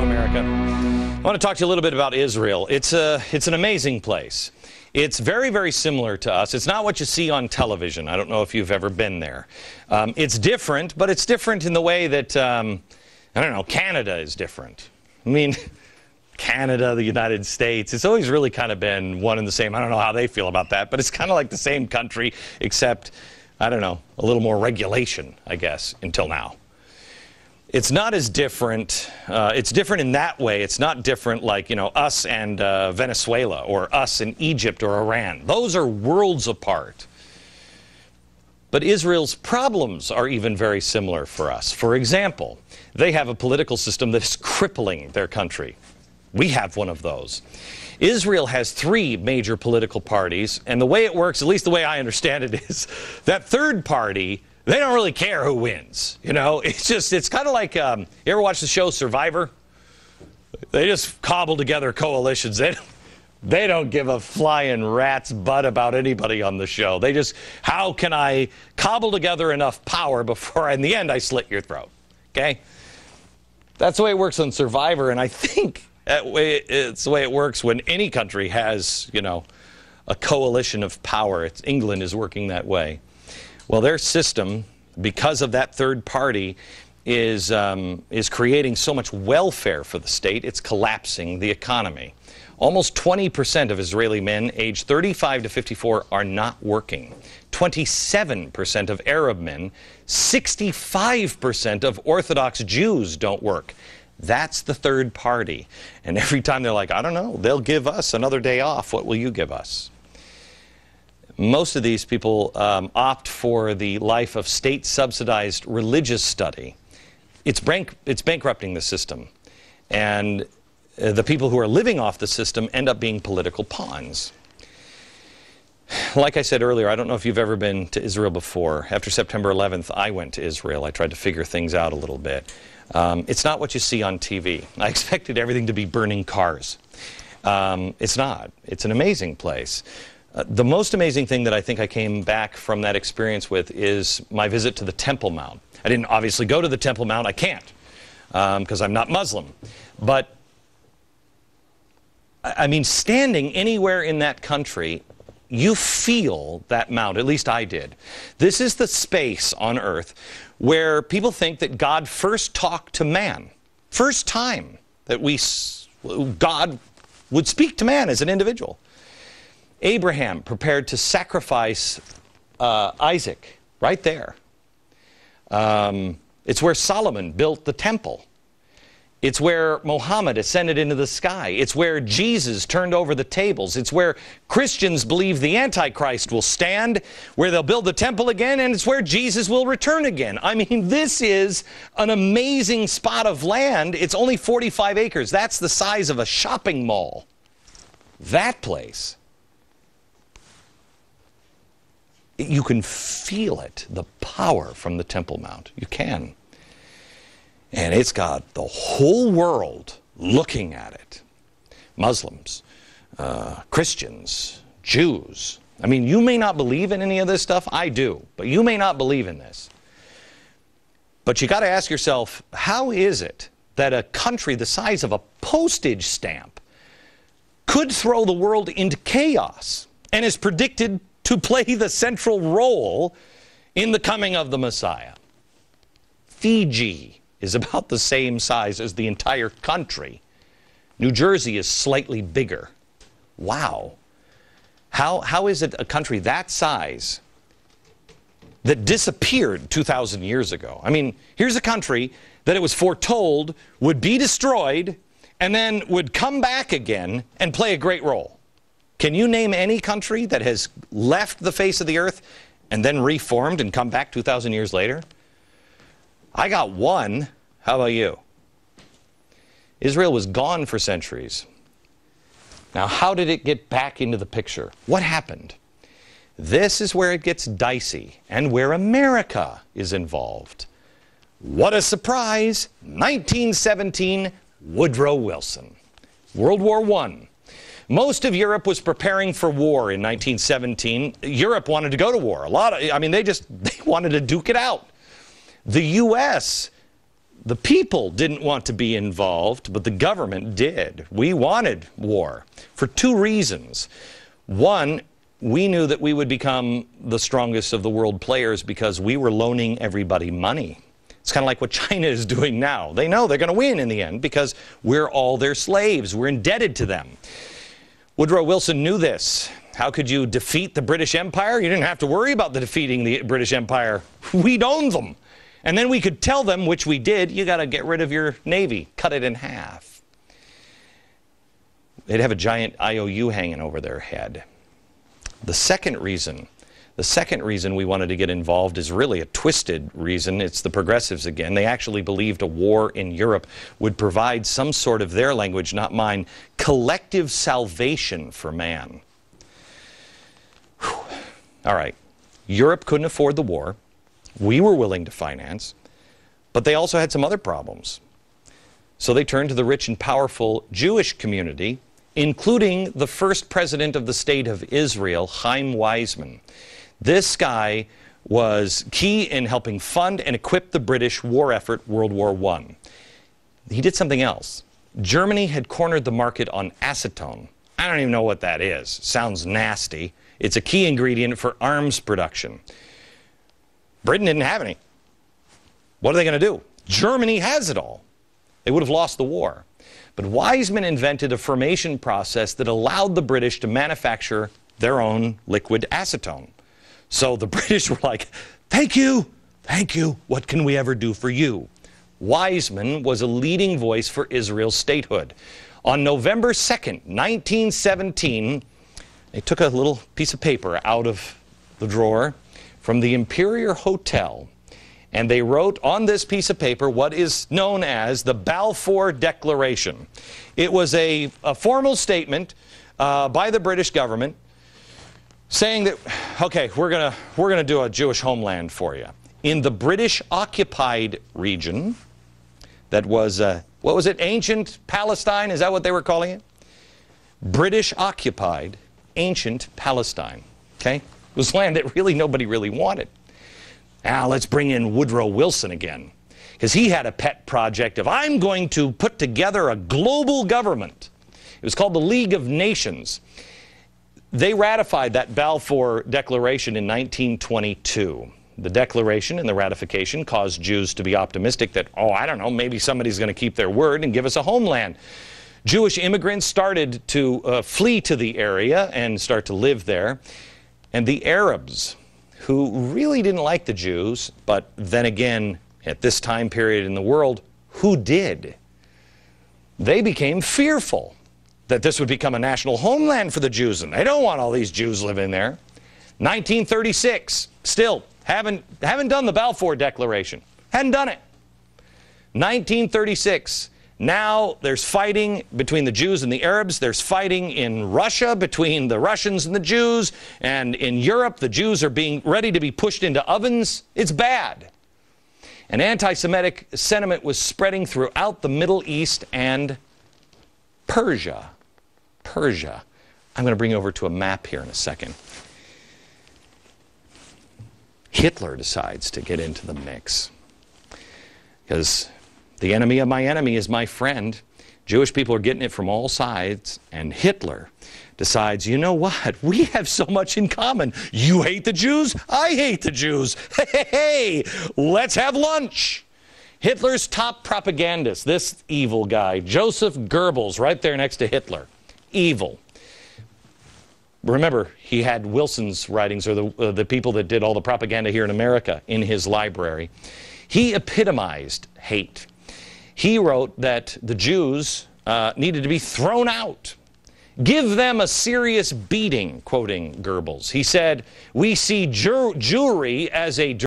America. I want to talk to you a little bit about Israel. It's an amazing place. It's very, very similar to us. It's not what you see on television. I don't know if you've ever been there. It's different, but it's different in the way that, I don't know, Canada is different. I mean, Canada, the United States, it's always really kind of been one and the same. I don't know how they feel about that, but it's kind of like the same country, except, I don't know, a little more regulation, I guess, until now. It's not as different. It's different in that way. It's not different like, you know, us and Venezuela or us and Egypt or Iran. Those are worlds apart. But Israel's problems are even very similar for us. For example, they have a political system that is crippling their country. We have one of those. Israel has 3 major political parties, and the way it works, at least the way I understand it, is that third party, they don't really care who wins. You know, it's kind of like, you ever watch the show Survivor? They just cobble together coalitions. They don't give a flying rat's butt about anybody on the show. They just, how can I cobble together enough power before in the end I slit your throat? Okay? That's the way it works on Survivor, and I think it's the way it works when any country has, you know, a coalition of power. England is working that way. Well, their system, because of that third party, is creating so much welfare for the state, it's collapsing the economy. Almost 20% of Israeli men aged 35 to 54 are not working. 27% of Arab men, 65% of Orthodox Jews don't work. That's the third party. And every time they're like, I don't know, they'll give us another day off. What will you give us? Most of these people opt for the life of state-subsidized religious study. It's bankrupting the system. And the people who are living off the system end up being political pawns. Like I said earlier, I don't know if you've ever been to Israel before. After September 11th, I went to Israel. I tried to figure things out a little bit. It's not what you see on TV. I expected everything to be burning cars. It's not. It's an amazing place. The most amazing thing that I think I came back from that experience with is my visit to the Temple Mount. I didn't obviously go to the Temple Mount. I can't because I'm not Muslim. But, I mean, standing anywhere in that country, you feel that mount. At least I did. This is the space on earth where people think that God first talked to man. First time that God would speak to man as an individual. Abraham prepared to sacrifice Isaac right there. It's where Solomon built the temple. It's where Muhammad ascended into the sky. It's where Jesus turned over the tables. It's where Christians believe the Antichrist will stand, where they'll build the temple again, and it's where Jesus will return again. I mean, this is an amazing spot of land. It's only 45 acres. That's the size of a shopping mall. That place. You can feel it, the power from the Temple Mount. You can. And it's got the whole world looking at it. Muslims, Christians, Jews. I mean, you may not believe in any of this stuff. I do. But you may not believe in this. But you got to ask yourself, how is it that a country the size of a postage stamp could throw the world into chaos and is predicted to play the central role in the coming of the Messiah? Fiji is about the same size as the entire country. New Jersey is slightly bigger. Wow. How is it a country that size that disappeared 2,000 years ago? I mean, here's a country that it was foretold would be destroyed and then would come back again and play a great role. Can you name any country that has left the face of the earth and then reformed and come back 2,000 years later? I got one. How about you? Israel was gone for centuries. Now, how did it get back into the picture? What happened? This is where it gets dicey and where America is involved. What a surprise! 1917, Woodrow Wilson. World War I. Most of Europe was preparing for war in 1917. Europe wanted to go to war. They wanted to duke it out. The U.S. The people didn't want to be involved, but the government did. We wanted war for two reasons. One, we knew that we would become the strongest of the world players because we were loaning everybody money. It's kind of like what China is doing now. They know they're going to win in the end because we're all their slaves. We're indebted to them. Woodrow Wilson knew this. How could you defeat the British Empire? You didn't have to worry about defeating the British Empire. We'd own them. And then we could tell them, which we did, you got to get rid of your navy. Cut it in half. They'd have a giant IOU hanging over their head. The second reason we wanted to get involved is really a twisted reason. It's the progressives again. They actually believed a war in Europe would provide some sort of, their language, not mine, collective salvation for man. Whew. All right. Europe couldn't afford the war. We were willing to finance, but they also had some other problems. So they turned to the rich and powerful Jewish community, including the first president of the state of Israel, Chaim Weizmann. This guy was key in helping fund and equip the British war effort, World War I. He did something else. Germany had cornered the market on acetone. I don't even know what that is. Sounds nasty. It's a key ingredient for arms production. Britain didn't have any. What are they going to do? Germany has it all. They would have lost the war. But Weizmann invented a formation process that allowed the British to manufacture their own liquid acetone. So the British were like, thank you, what can we ever do for you? Weizmann was a leading voice for Israel's statehood. On November 2nd, 1917, they took a little piece of paper out of the drawer from the Imperial Hotel, and they wrote on this piece of paper what is known as the Balfour Declaration. It was a formal statement by the British government saying that, okay, we're gonna do a Jewish homeland for you. In the British occupied region, that was, what was it, ancient Palestine, is that what they were calling it? British occupied ancient Palestine, okay? It was land that really nobody really wanted. Now let's bring in Woodrow Wilson again, because he had a pet project of, I'm going to put together a global government. It was called the League of Nations. They ratified that Balfour Declaration in 1922. The declaration and the ratification caused Jews to be optimistic that, oh, I don't know, maybe somebody's going to keep their word and give us a homeland. Jewish immigrants started to flee to the area and start to live there. And the Arabs, who really didn't like the Jews, but then again, at this time period in the world, who did? They became fearful that this would become a national homeland for the Jews, and they don't want all these Jews living there. 1936, still, haven't done the Balfour Declaration. Hadn't done it. 1936, now there's fighting between the Jews and the Arabs. There's fighting in Russia between the Russians and the Jews. And in Europe, the Jews are being ready to be pushed into ovens. It's bad. And anti-Semitic sentiment was spreading throughout the Middle East and Persia. Persia. I'm going to bring you over to a map here in a second. Hitler decides to get into the mix because the enemy of my enemy is my friend. Jewish people are getting it from all sides, and Hitler decides, you know what? We have so much in common. You hate the Jews, I hate the Jews. Hey, let's have lunch. Hitler's top propagandist, this evil guy, Joseph Goebbels, right there next to Hitler. Evil. Remember, he had Wilson's writings, or the people that did all the propaganda here in America, in his library. He epitomized hate. He wrote that the Jews needed to be thrown out. Give them a serious beating, quoting Goebbels. He said, we see Jewry as a